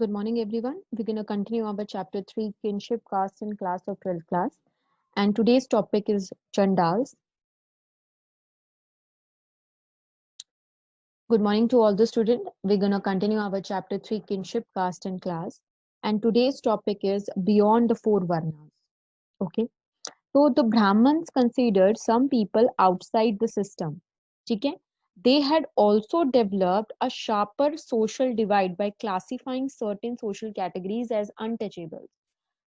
Good morning, everyone. We're going to continue our chapter 3, Kinship, Caste, and Class of 12th class. And today's topic is Chandals. Good morning to all the students. We're going to continue our chapter 3, Kinship, Caste, and Class. And today's topic is Beyond the Four Varnas. Okay. So the Brahmins considered some people outside the system. Okay. They had also developed a sharper social divide by classifying certain social categories as untouchables.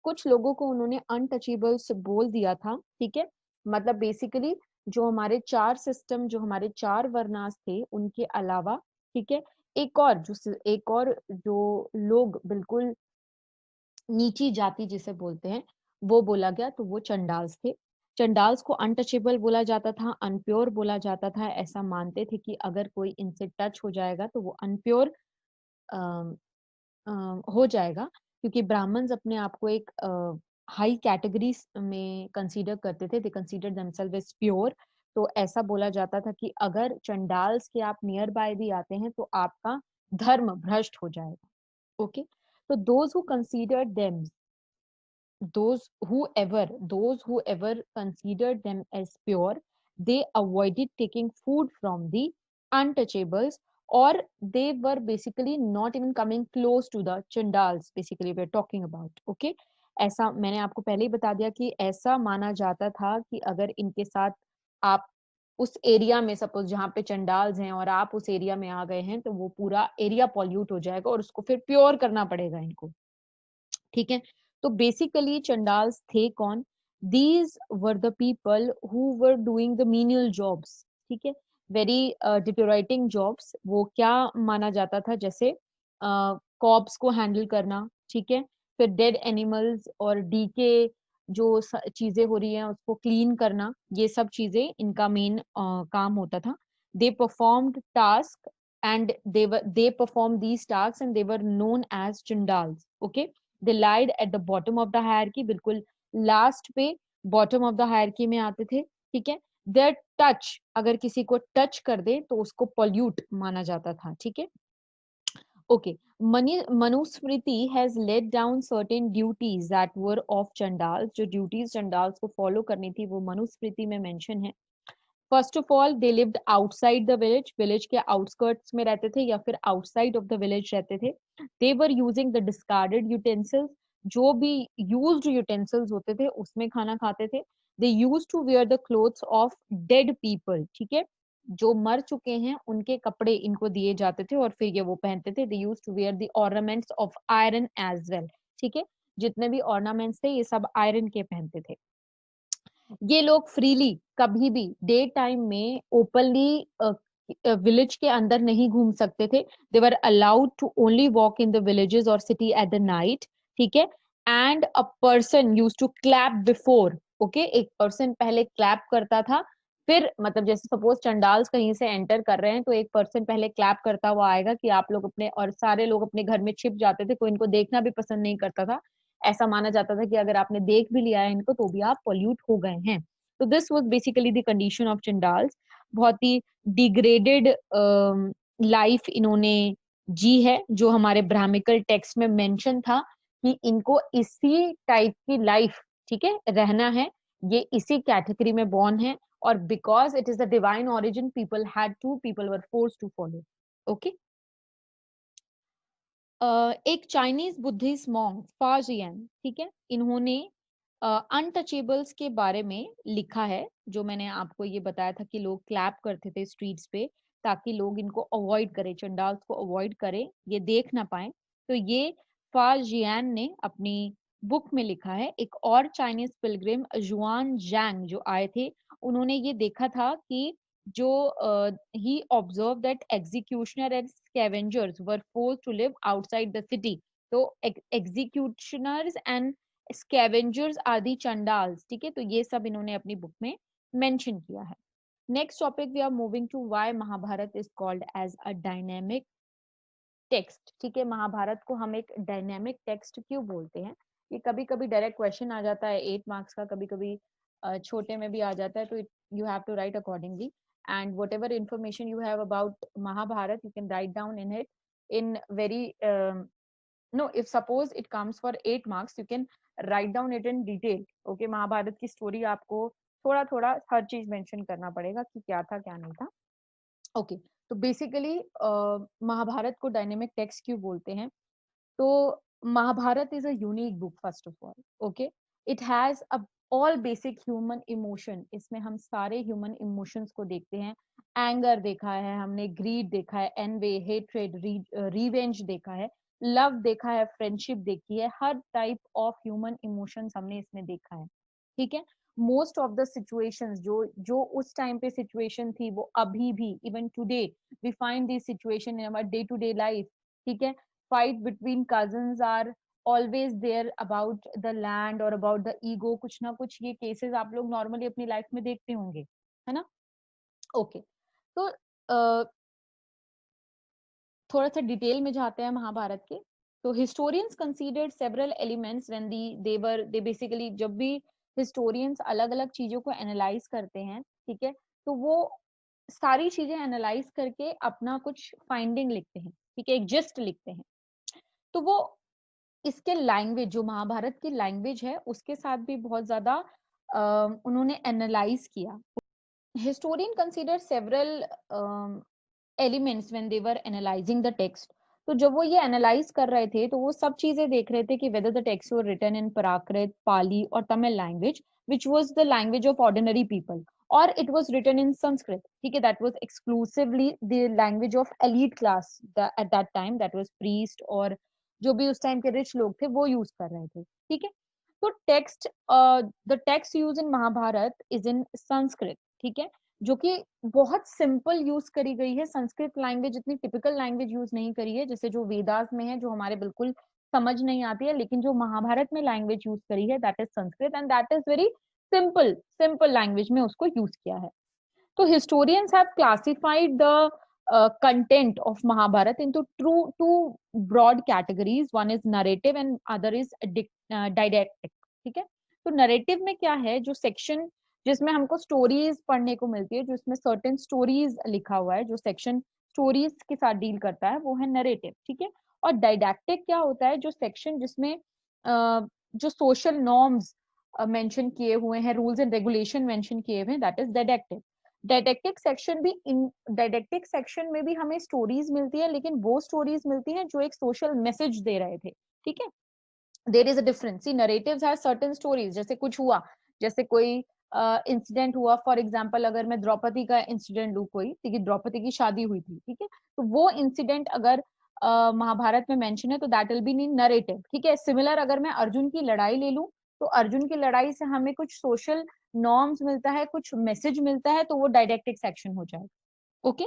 कुछ लोगों को उन्होंने untouchables बोल दिया था, ठीक है। मतलब बेसिकली जो हमारे चार सिस्टम, जो हमारे चार वर्णास थे, उनके अलावा, ठीक है, एक और जो लोग बिल्कुल नीची जाति जिसे बोलते हैं, वो बोला गया, तो वो चंडाल्स थे। चंडाल्स को अनटचेबल बोला जाता था, अनप्योर बोला जाता था। ऐसा मानते थे कि अगर कोई इनसे टच हो जाएगा तो वो अनप्योर हो जाएगा, क्योंकि ब्राह्मण्स अपने आप को एक हाई कैटेगरी में कंसीडर करते थे। They consider themselves as pure. तो ऐसा बोला जाता था कि अगर चंडाल्स के आप नियर बाय भी आते हैं तो आपका धर्म भ्रष्ट हो जाएगा। ओके। तो those who consider them those who ever considered them as pure, they avoided taking food from the untouchables, or they were basically not even coming close to the chandals, basically we're talking about. Okay, ऐसा मैंने आपको पहले ही बता दिया कि ऐसा माना जाता था कि अगर इनके साथ आप उस एरिया में, सपोज जहाँ पे चंडाल्स हैं और आप उस एरिया में आ गए हैं, तो वो पूरा एरिया पॉल्यूट हो जाएगा और उसको फिर प्योर करना पड़ेगा इनको। ठीक है। तो बेसिकली चंडाल्स थे कौन? These were the people who were doing the menial jobs. ठीक है, वेरी डिटोराइटिंग जॉब्स। वो क्या माना जाता था? जैसे कॉप्स को हैंडल करना, ठीक है, फिर डेड एनिमल्स और डीके जो चीजें हो रही हैं उसको क्लीन करना, ये सब चीजें इनका मेन काम होता था। They performed task and they performed these tasks and they were known as chandals. Okay, they lied at the bottom of the hierarchy, बिल्कुल लास्ट पे बॉटम ऑफ द हायरकी में आते थे। ठीक है। देयर टच, अगर किसी को टच कर दे तो उसको पॉल्यूट माना जाता था। ठीक है। Okay, Manusmriti has laid down certain duties that were of Chandals. जो ड्यूटीज चंडाल्स को फॉलो करनी थी वो मनुस्मृति में मेंशन है। First of all they lived outside the village, village के आउटस्कर्ट्स में रहते थे या फिर आउटसाइड ऑफ द विलेज रहते थे। They were using the discarded utensils, जो भी यूज्ड यूटेंसिल्स होते थे उसमें खाना खाते थे। They use to wear the clothes of dead people. ठीक है, जो मर चुके हैं उनके कपड़े इनको दिए जाते थे और फिर ये वो पहनते थे। They use to wear the ornaments of iron as well. ठीक है, जितने भी ऑर्नामेंट्स थे ये सब आयरन के पहनते थे। ये लोग फ्रीली कभी भी डे टाइम में ओपनली विलेज के अंदर नहीं घूम सकते थे। They were allowed to only walk in the villages और सिटी एट द नाइट। ठीक है। And a person use to clap before. Okay, एक पर्सन पहले क्लैप करता था, फिर मतलब जैसे सपोज चंडाल्स कहीं से एंटर कर रहे हैं तो एक पर्सन पहले क्लैप करता हुआ आएगा कि आप लोग अपने, और सारे लोग अपने घर में छिप जाते थे, कोई इनको देखना भी पसंद नहीं करता था। ऐसा माना जाता था कि अगर आपने देख भी लिया है इनको तो भी आप पॉल्यूट हो गए हैं। तो this was basically the condition of Chandals. बहुत ही डिग्रेडेड लाइफ इन्होंने जी है, जो हमारे ब्राह्मिकल टेक्स्ट में मेंशन था कि इनको इसी टाइप की लाइफ, ठीक है, रहना है। ये इसी कैटेगरी में बॉर्न है और because it is the divine origin people were force to follow. Okay. एक चाइनीज बुद्धिस्ट मॉन्क फाजियन, ठीक है, इन्होंने अनटचेबल्स के बारे में लिखा है। जो मैंने आपको ये बताया था कि लोग क्लैप करते थे स्ट्रीट्स पे ताकि लोग इनको अवॉइड करें, चंडाल्स को अवॉइड करें, ये देख ना पाए। तो ये फाजियन ने अपनी बुक में लिखा है। एक और चाइनीज पिलग्रिम जुआन जैंग जो आए थे, उन्होंने ये देखा था कि जो he observed that executioner and scavengers were forced to live outside the city. तो executioners and scavengers are the chandals। ठीक है, तो ये सब इन्होंने अपनी बुक में मेंशन किया है। Next topic we are moving to why Mahabharata is called as a dynamic text. ठीक है, महाभारत को हम एक डायनेमिक टेक्स्ट क्यों बोलते हैं? ये कभी कभी डायरेक्ट क्वेश्चन आ जाता है 8 मार्क्स का, कभी कभी छोटे में भी आ जाता है, तो you have to write accordingly. and whatever information you have about Mahabharat, you can write down in it in very no, if suppose it comes for 8 marks, you can write down it in detail. Okay, Mahabharata की story आपको थोड़ा थोड़ा हर चीज mention करना पड़ेगा कि क्या था क्या नहीं था. ओके, तो बेसिकली महाभारत को डायनेमिक टेक्स्ट क्यों बोलते हैं? तो Mahabharata is a unique book first of all. Okay, it has a all basic human emotion. इसमें हम सारे ह्यूमन इमोशंस को देखते हैं. एंगर देखा है हमने, ग्रीड देखा है, एनवे, हेट्रेड, रिवेंज देखा है, लव देखा है, फ्रेंडशिप देखी है. हर टाइप ऑफ ह्यूमन इमोशंस हमने इसमें देखा है. ठीक है. मोस्ट ऑफ द सिचुएशंस जो जो उस टाइम पे सिचुएशन थी, वो अभी भी, even today, we find this situation in our day to day life. ठीक है. Fight between cousins are always there about the land or about the ego. कुछ ना कुछ ये केसेस आप लोग नॉर्मली अपनी लाइफ में देखते होंगे, है ना? ओके, तो थोड़ा सा डिटेल में जाते हैं महाभारत के. तो historians considered several elements when they basically, जब भी हिस्टोरियंस अलग अलग चीजों को एनालाइज करते हैं, ठीक है, तो वो सारी चीजें एनालाइज करके अपना कुछ फाइंडिंग लिखते हैं. ठीक है, एक जिस्ट लिखते हैं. तो वो इसके लैंग्वेज, जो महाभारत की लैंग्वेज है, उसके साथ भी बहुत ज्यादा उन्होंने एनालाइज किया. Historian consider several elements when they were analysing the text. तो जब वो ये एनालाइज कर रहे थे, तो वो सब चीजें देख रहे थे कि whether the text were written in Prakrit, Pali और Tamil language, which was the language of ordinary people, or it was written in Sanskrit. ठीक है, that was exclusively the language of elite class at that time, that was priest, और जो भी उस time के rich लोग थे वो यूज कर रहे थे. ठीक है. तो text, the text use in Mahabharata is in Sanskrit. ठीक है, जो कि बहुत सिंपल यूज करी गई है. संस्कृत लैंग्वेज इतनी टिपिकल लैंग्वेज यूज नहीं करी है, जैसे जो वेदास में है, जो हमारे बिल्कुल समझ नहीं आती है. लेकिन जो महाभारत में लैंग्वेज यूज करी है, that is Sanskrit, and that is very simple, simple language में उसको यूज किया है. तो historians have classified the content of Mahabharata into two broad categories. One is narrative and other is didactic. ठीक है. तो नरेटिव में क्या है, जो सेक्शन जिसमें हमको स्टोरीज पढ़ने को मिलती है, जो इसमें सर्टेन स्टोरीज लिखा हुआ है, जो सेक्शन स्टोरीज के साथ डील करता है, वो है नरेटिव. ठीक है. और डाइडैक्टिक क्या होता है, जो सेक्शन जिसमें जो सोशल नॉर्म्स मेंशन किए हुए हैं, रूल्स एंड रेगुलेशन मेंशन किए हुए हैं, दैट इज डाइडैक्टिक. डाइडेक्टिक सेक्शन भी, इन डाइडेक्टिक सेक्शन में भी हमें स्टोरीज मिलती है, लेकिन वो स्टोरीज मिलती हैं जो एक सोशल मैसेज दे रहे थे. ठीक है. There is a difference. See, narratives have certain stories, जैसे कुछ हुआ, जैसे कोई इंसिडेंट हुआ. फॉर एग्जांपल, अगर मैं द्रौपदी का इंसिडेंट लूं कोई, ठीक है, द्रौपदी की शादी हुई थी, ठीक है, तो वो इंसिडेंट अगर महाभारत में मेंशन है, तो that will be in narrative. ठीक है. सिमिलर, अगर मैं अर्जुन की लड़ाई ले लूं, तो अर्जुन की लड़ाई से हमें कुछ सोशल नॉर्म्स मिलता है, कुछ मैसेज मिलता है, तो वो डाइडेक्टिक सेक्शन हो जाएगा. ओके.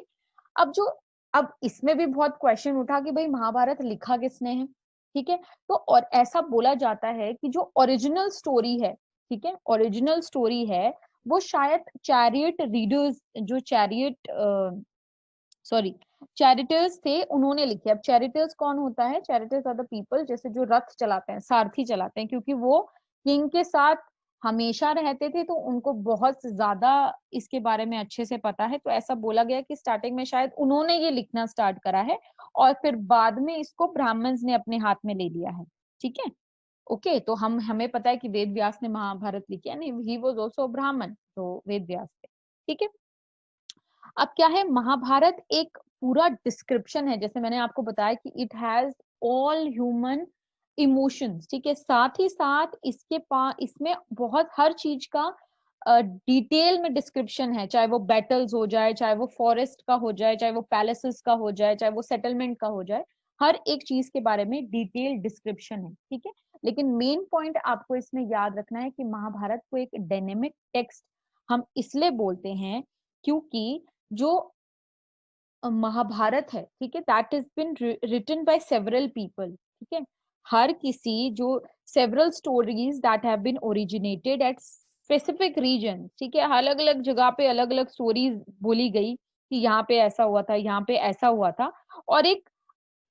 अब जो, अब इसमें भी बहुत क्वेश्चन उठा कि भाई महाभारत लिखा किसने है. ठीक है. तो और ऐसा बोला जाता है कि जो ओरिजिनल स्टोरी है, ठीक है, ओरिजिनल स्टोरी है, वो शायद चैरियट रीडर्स, जो चैरियट, सॉरी, चैरिटर्स थे, उन्होंने लिखे. अब चैरिटर्स कौन होता है? चैरिटर्स आर द पीपल, जैसे जो रथ चलाते हैं, सारथी चलाते हैं, क्योंकि वो किंग के साथ हमेशा रहते थे, तो उनको बहुत ज्यादा इसके बारे में अच्छे से पता है. तो ऐसा बोला गया कि स्टार्टिंग में शायद उन्होंने ये लिखना स्टार्ट करा है, और फिर बाद में इसको ब्राह्मण्स ने अपने हाथ में ले लिया है. ठीक है. ओके. तो हमें पता है कि वेद व्यास ने महाभारत लिखी है, नहीं, ही वाज आल्सो ब्राह्मण, तो वेद व्यास थे. ठीक है. अब क्या है, महाभारत एक पूरा डिस्क्रिप्शन है, जैसे मैंने आपको बताया कि it has all human emotions. ठीक है. साथ ही साथ इसके पास, इसमें बहुत हर चीज का डिटेल में डिस्क्रिप्शन है, चाहे वो बैटल्स हो जाए, चाहे वो फॉरेस्ट का हो जाए, चाहे वो पैलेसेस का हो जाए, चाहे वो सेटलमेंट का हो जाए, हर एक चीज के बारे में डिटेल डिस्क्रिप्शन है. ठीक है. लेकिन मेन पॉइंट आपको इसमें याद रखना है कि महाभारत को एक डायनेमिक टेक्स्ट हम इसलिए बोलते हैं, क्योंकि जो महाभारत है, ठीक है, that is been written by several people. ठीक है. हर किसी, जो several stories that have been originated at specific region. ठीक है. अलग अलग जगह पे अलग अलग स्टोरीज बोली गई कि यहाँ पे ऐसा हुआ था, यहाँ पे ऐसा हुआ था, और एक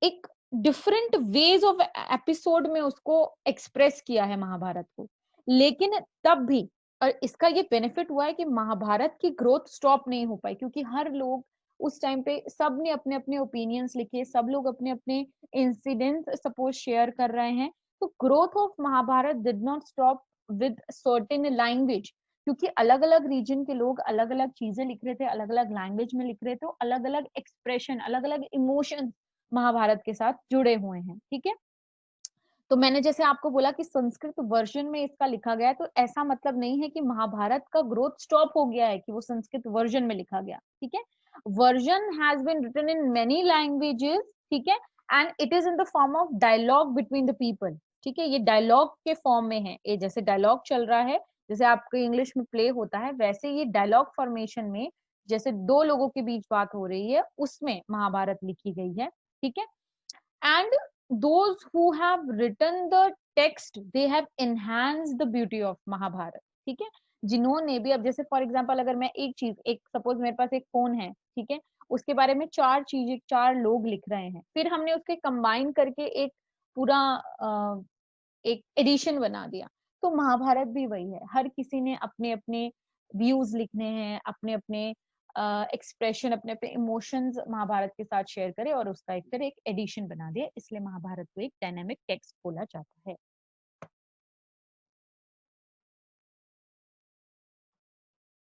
एक डिफरेंट वेज ऑफ एपिसोड में उसको एक्सप्रेस किया है महाभारत को. लेकिन तब भी, और इसका ये बेनिफिट हुआ है कि महाभारत की ग्रोथ स्टॉप नहीं हो पाई, क्योंकि हर लोग उस टाइम पे सब ने अपने अपने ओपिनियंस लिखे, सब लोग अपने अपने इंसिडेंट सपोज शेयर कर रहे हैं। तो growth of Mahabharata did not stop with certain language, क्योंकि अलग अलग रीजन के लोग अलग अलग चीजें लिख रहे थे, अलग अलग लैंग्वेज में लिख रहे थे, अलग अलग एक्सप्रेशन, अलग अलग इमोशंस महाभारत के साथ जुड़े हुए हैं। ठीक है, तो मैंने जैसे आपको बोला कि संस्कृत वर्जन में इसका लिखा गया है, तो ऐसा मतलब नहीं है कि महाभारत का ग्रोथ स्टॉप हो गया है कि वो संस्कृत वर्जन में लिखा गया। ठीक है, version has been written in many languages. ठीक है, and it is in the form of dialogue between the people. ठीक है, ये डायलॉग के फॉर्म में है, ये जैसे डायलॉग चल रहा है, जैसे आपके इंग्लिश में प्ले होता है, वैसे ये डायलॉग फॉर्मेशन में जैसे दो लोगों के बीच बात हो रही है, उसमें महाभारत लिखी गई है। ठीक है, and those who have written the text they have enhanced the beauty of Mahabharat. ठीक है, जिन्होंने भी, अब जैसे फॉर एग्जांपल अगर मैं एक चीज, एक सपोज मेरे पास एक फोन है, ठीक है, उसके बारे में चार चीजें, चार लोग लिख रहे हैं, फिर हमने उसके कंबाइन करके एक पूरा एक एडिशन बना दिया। तो महाभारत भी वही है, हर किसी ने अपने अपने व्यूज लिखने हैं, अपने अपने एक्सप्रेशन, अपने अपने इमोशंस महाभारत के साथ शेयर करे और उसका एक फिर एक एडिशन बना दिया, इसलिए महाभारत को एक डायनेमिक टेक्स्ट बोला जाता है।